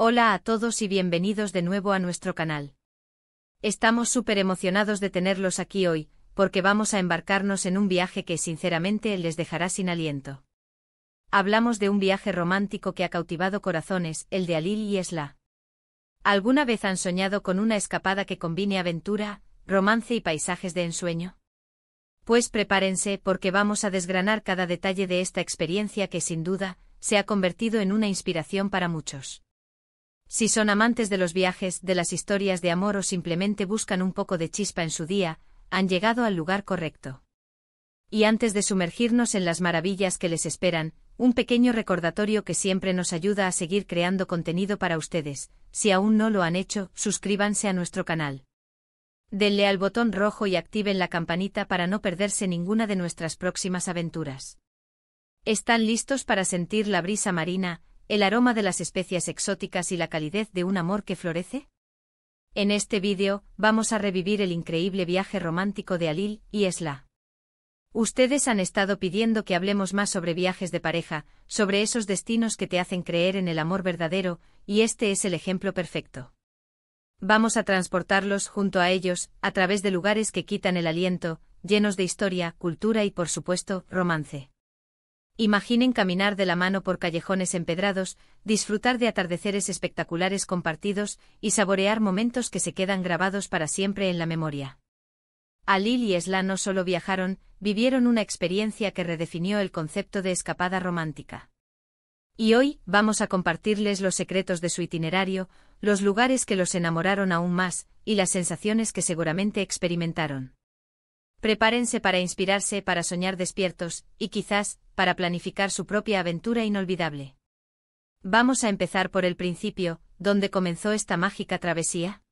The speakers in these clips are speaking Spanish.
Hola a todos y bienvenidos de nuevo a nuestro canal. Estamos súper emocionados de tenerlos aquí hoy, porque vamos a embarcarnos en un viaje que sinceramente les dejará sin aliento. Hablamos de un viaje romántico que ha cautivado corazones, el de Alil y Esla. ¿Alguna vez han soñado con una escapada que combine aventura, romance y paisajes de ensueño? Pues prepárense porque vamos a desgranar cada detalle de esta experiencia que sin duda se ha convertido en una inspiración para muchos. Si son amantes de los viajes, de las historias de amor o simplemente buscan un poco de chispa en su día, han llegado al lugar correcto. Y antes de sumergirnos en las maravillas que les esperan, un pequeño recordatorio que siempre nos ayuda a seguir creando contenido para ustedes. Si aún no lo han hecho, suscríbanse a nuestro canal. Denle al botón rojo y activen la campanita para no perderse ninguna de nuestras próximas aventuras. ¿Están listos para sentir la brisa marina, el aroma de las especias exóticas y la calidez de un amor que florece? En este vídeo, vamos a revivir el increíble viaje romántico de Alil y Esla. Ustedes han estado pidiendo que hablemos más sobre viajes de pareja, sobre esos destinos que te hacen creer en el amor verdadero, y este es el ejemplo perfecto. Vamos a transportarlos junto a ellos, a través de lugares que quitan el aliento, llenos de historia, cultura y por supuesto, romance. Imaginen caminar de la mano por callejones empedrados, disfrutar de atardeceres espectaculares compartidos y saborear momentos que se quedan grabados para siempre en la memoria. Alil y Esla no solo viajaron, vivieron una experiencia que redefinió el concepto de escapada romántica. Y hoy, vamos a compartirles los secretos de su itinerario, los lugares que los enamoraron aún más, y las sensaciones que seguramente experimentaron. Prepárense para inspirarse, para soñar despiertos, y quizás, para planificar su propia aventura inolvidable. Vamos a empezar por el principio, ¿dónde comenzó esta mágica travesía?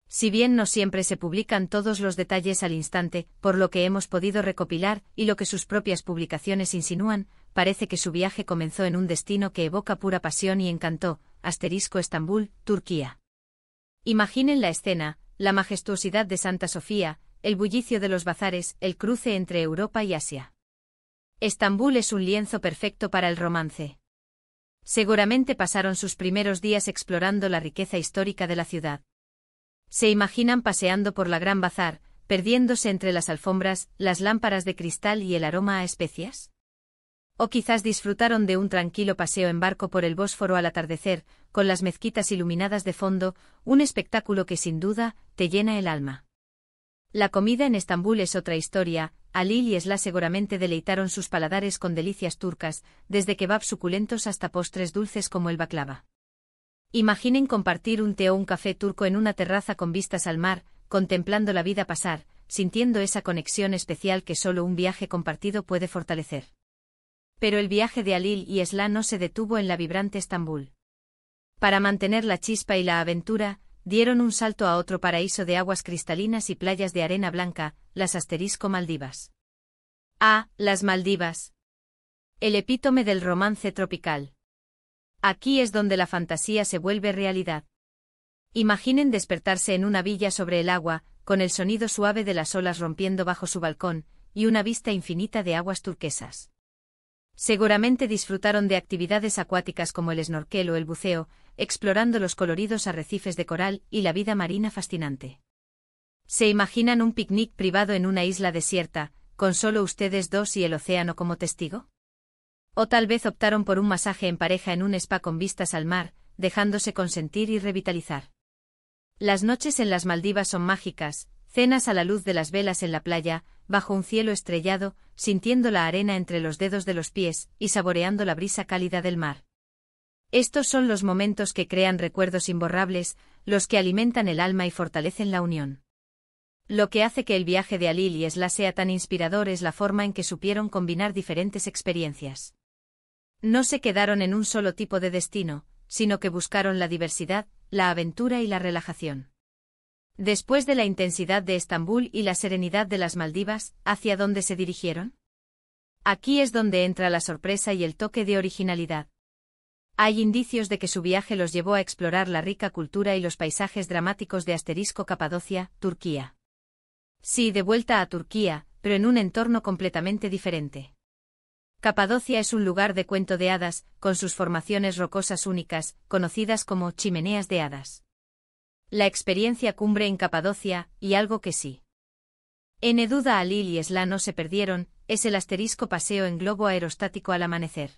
Si bien no siempre se publican todos los detalles al instante, por lo que hemos podido recopilar y lo que sus propias publicaciones insinúan, parece que su viaje comenzó en un destino que evoca pura pasión y encanto, Estambul, Turquía. Imaginen la escena, la majestuosidad de Santa Sofía, el bullicio de los bazares, el cruce entre Europa y Asia. Estambul es un lienzo perfecto para el romance. Seguramente pasaron sus primeros días explorando la riqueza histórica de la ciudad. Se imaginan paseando por la Gran Bazar, perdiéndose entre las alfombras, las lámparas de cristal y el aroma a especias. O quizás disfrutaron de un tranquilo paseo en barco por el Bósforo al atardecer, con las mezquitas iluminadas de fondo, un espectáculo que sin duda te llena el alma. La comida en Estambul es otra historia. Alil y Esla seguramente deleitaron sus paladares con delicias turcas, desde kebabs suculentos hasta postres dulces como el baklava. Imaginen compartir un té o un café turco en una terraza con vistas al mar, contemplando la vida pasar, sintiendo esa conexión especial que solo un viaje compartido puede fortalecer. Pero el viaje de Alil y Esla no se detuvo en la vibrante Estambul. Para mantener la chispa y la aventura, dieron un salto a otro paraíso de aguas cristalinas y playas de arena blanca, las Maldivas. Las Maldivas. El epítome del romance tropical. Aquí es donde la fantasía se vuelve realidad. Imaginen despertarse en una villa sobre el agua, con el sonido suave de las olas rompiendo bajo su balcón, y una vista infinita de aguas turquesas. Seguramente disfrutaron de actividades acuáticas como el snorkel o el buceo, explorando los coloridos arrecifes de coral y la vida marina fascinante. ¿Se imaginan un picnic privado en una isla desierta, con solo ustedes dos y el océano como testigo? O tal vez optaron por un masaje en pareja en un spa con vistas al mar, dejándose consentir y revitalizar. Las noches en las Maldivas son mágicas, cenas a la luz de las velas en la playa, bajo un cielo estrellado, sintiendo la arena entre los dedos de los pies y saboreando la brisa cálida del mar. Estos son los momentos que crean recuerdos imborrables, los que alimentan el alma y fortalecen la unión. Lo que hace que el viaje de Alil y Esla sea tan inspirador es la forma en que supieron combinar diferentes experiencias. No se quedaron en un solo tipo de destino, sino que buscaron la diversidad, la aventura y la relajación. Después de la intensidad de Estambul y la serenidad de las Maldivas, ¿hacia dónde se dirigieron? Aquí es donde entra la sorpresa y el toque de originalidad. Hay indicios de que su viaje los llevó a explorar la rica cultura y los paisajes dramáticos de Capadocia, Turquía. Sí, de vuelta a Turquía, pero en un entorno completamente diferente. Capadocia es un lugar de cuento de hadas, con sus formaciones rocosas únicas, conocidas como chimeneas de hadas. La experiencia cumbre en Capadocia, y algo que sí. Duda Alil y Esla no se perdieron, es el asterisco paseo en globo aerostático al amanecer.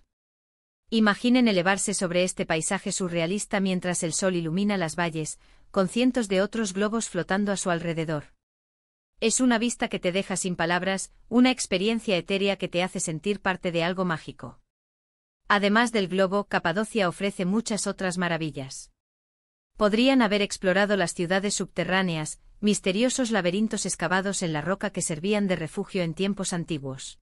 Imaginen elevarse sobre este paisaje surrealista mientras el sol ilumina las valles, con cientos de otros globos flotando a su alrededor. Es una vista que te deja sin palabras, una experiencia etérea que te hace sentir parte de algo mágico. Además del globo, Capadocia ofrece muchas otras maravillas. Podrían haber explorado las ciudades subterráneas, misteriosos laberintos excavados en la roca que servían de refugio en tiempos antiguos.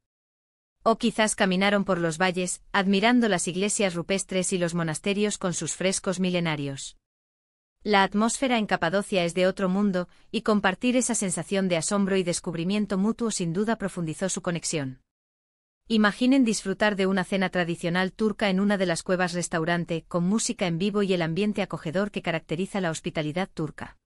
O quizás caminaron por los valles, admirando las iglesias rupestres y los monasterios con sus frescos milenarios. La atmósfera en Capadocia es de otro mundo, y compartir esa sensación de asombro y descubrimiento mutuo sin duda profundizó su conexión. Imaginen disfrutar de una cena tradicional turca en una de las cuevas-restaurante, con música en vivo y el ambiente acogedor que caracteriza la hospitalidad turca.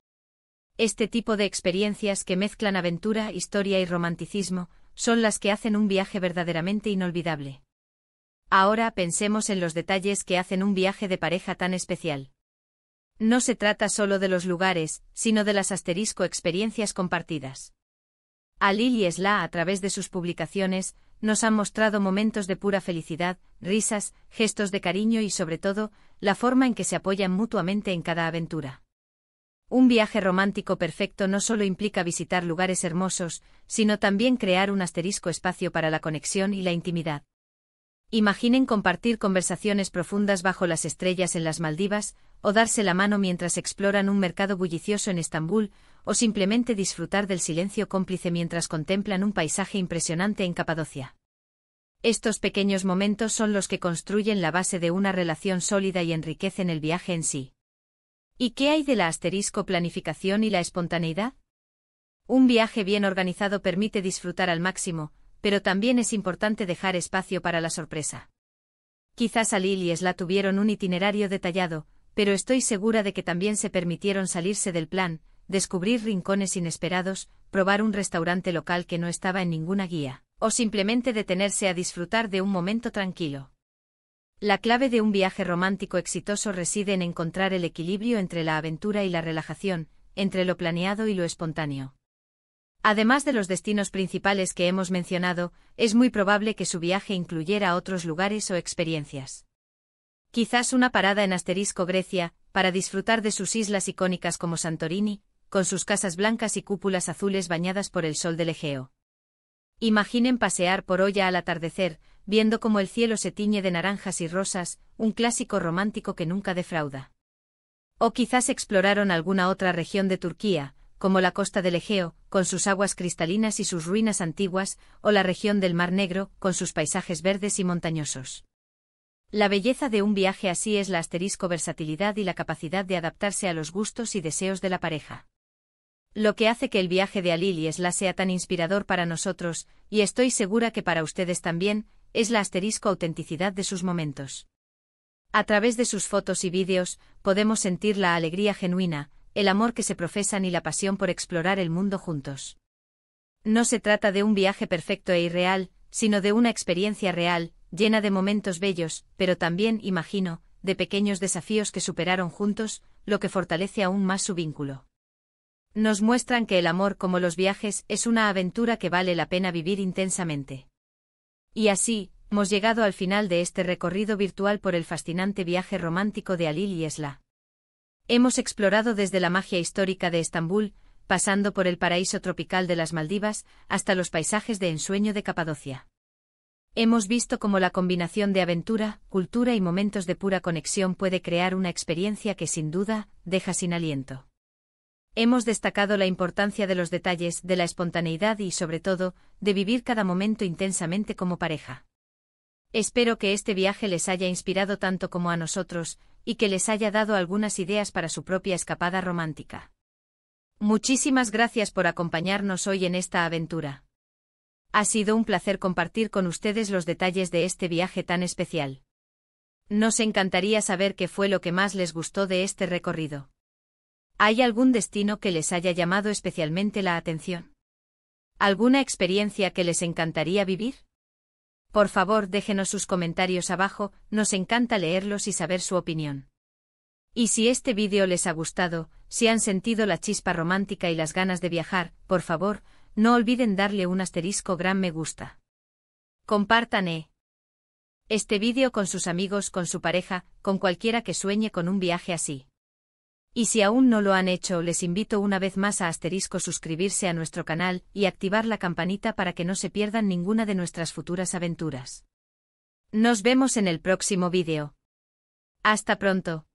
Este tipo de experiencias que mezclan aventura, historia y romanticismo, son las que hacen un viaje verdaderamente inolvidable. Ahora pensemos en los detalles que hacen un viaje de pareja tan especial. No se trata solo de los lugares, sino de las experiencias compartidas. Alil y Esla, a través de sus publicaciones, nos han mostrado momentos de pura felicidad, risas, gestos de cariño y sobre todo, la forma en que se apoyan mutuamente en cada aventura. Un viaje romántico perfecto no solo implica visitar lugares hermosos, sino también crear un espacio para la conexión y la intimidad. Imaginen compartir conversaciones profundas bajo las estrellas en las Maldivas, o darse la mano mientras exploran un mercado bullicioso en Estambul, o simplemente disfrutar del silencio cómplice mientras contemplan un paisaje impresionante en Capadocia. Estos pequeños momentos son los que construyen la base de una relación sólida y enriquecen el viaje en sí. ¿Y qué hay de la planificación y la espontaneidad? Un viaje bien organizado permite disfrutar al máximo, pero también es importante dejar espacio para la sorpresa. Quizás Alil y Esla tuvieron un itinerario detallado, pero estoy segura de que también se permitieron salirse del plan, descubrir rincones inesperados, probar un restaurante local que no estaba en ninguna guía, o simplemente detenerse a disfrutar de un momento tranquilo. La clave de un viaje romántico exitoso reside en encontrar el equilibrio entre la aventura y la relajación, entre lo planeado y lo espontáneo. Además de los destinos principales que hemos mencionado, es muy probable que su viaje incluyera otros lugares o experiencias. Quizás una parada en Grecia, para disfrutar de sus islas icónicas como Santorini, con sus casas blancas y cúpulas azules bañadas por el sol del Egeo. Imaginen pasear por Oya al atardecer, viendo cómo el cielo se tiñe de naranjas y rosas, un clásico romántico que nunca defrauda. O quizás exploraron alguna otra región de Turquía, como la costa del Egeo, con sus aguas cristalinas y sus ruinas antiguas, o la región del Mar Negro, con sus paisajes verdes y montañosos. La belleza de un viaje así es la versatilidad y la capacidad de adaptarse a los gustos y deseos de la pareja. Lo que hace que el viaje de Alil y Esla sea tan inspirador para nosotros, y estoy segura que para ustedes también, es la autenticidad de sus momentos. A través de sus fotos y vídeos, podemos sentir la alegría genuina, el amor que se profesan y la pasión por explorar el mundo juntos. No se trata de un viaje perfecto e irreal, sino de una experiencia real, llena de momentos bellos, pero también, imagino, de pequeños desafíos que superaron juntos, lo que fortalece aún más su vínculo. Nos muestran que el amor, como los viajes, es una aventura que vale la pena vivir intensamente. Y así, hemos llegado al final de este recorrido virtual por el fascinante viaje romántico de Alil y Esla. Hemos explorado desde la magia histórica de Estambul, pasando por el paraíso tropical de las Maldivas, hasta los paisajes de ensueño de Capadocia. Hemos visto cómo la combinación de aventura, cultura y momentos de pura conexión puede crear una experiencia que sin duda, deja sin aliento. Hemos destacado la importancia de los detalles, de la espontaneidad y, sobre todo, de vivir cada momento intensamente como pareja. Espero que este viaje les haya inspirado tanto como a nosotros, y que les haya dado algunas ideas para su propia escapada romántica. Muchísimas gracias por acompañarnos hoy en esta aventura. Ha sido un placer compartir con ustedes los detalles de este viaje tan especial. Nos encantaría saber qué fue lo que más les gustó de este recorrido. ¿Hay algún destino que les haya llamado especialmente la atención? ¿Alguna experiencia que les encantaría vivir? Por favor, déjenos sus comentarios abajo, nos encanta leerlos y saber su opinión. Y si este vídeo les ha gustado, si han sentido la chispa romántica y las ganas de viajar, por favor, no olviden darle un asterisco gran me gusta. Compartan este vídeo con sus amigos, con su pareja, con cualquiera que sueñe con un viaje así. Y si aún no lo han hecho, les invito una vez más a suscribirse a nuestro canal y activar la campanita para que no se pierdan ninguna de nuestras futuras aventuras. Nos vemos en el próximo vídeo. Hasta pronto.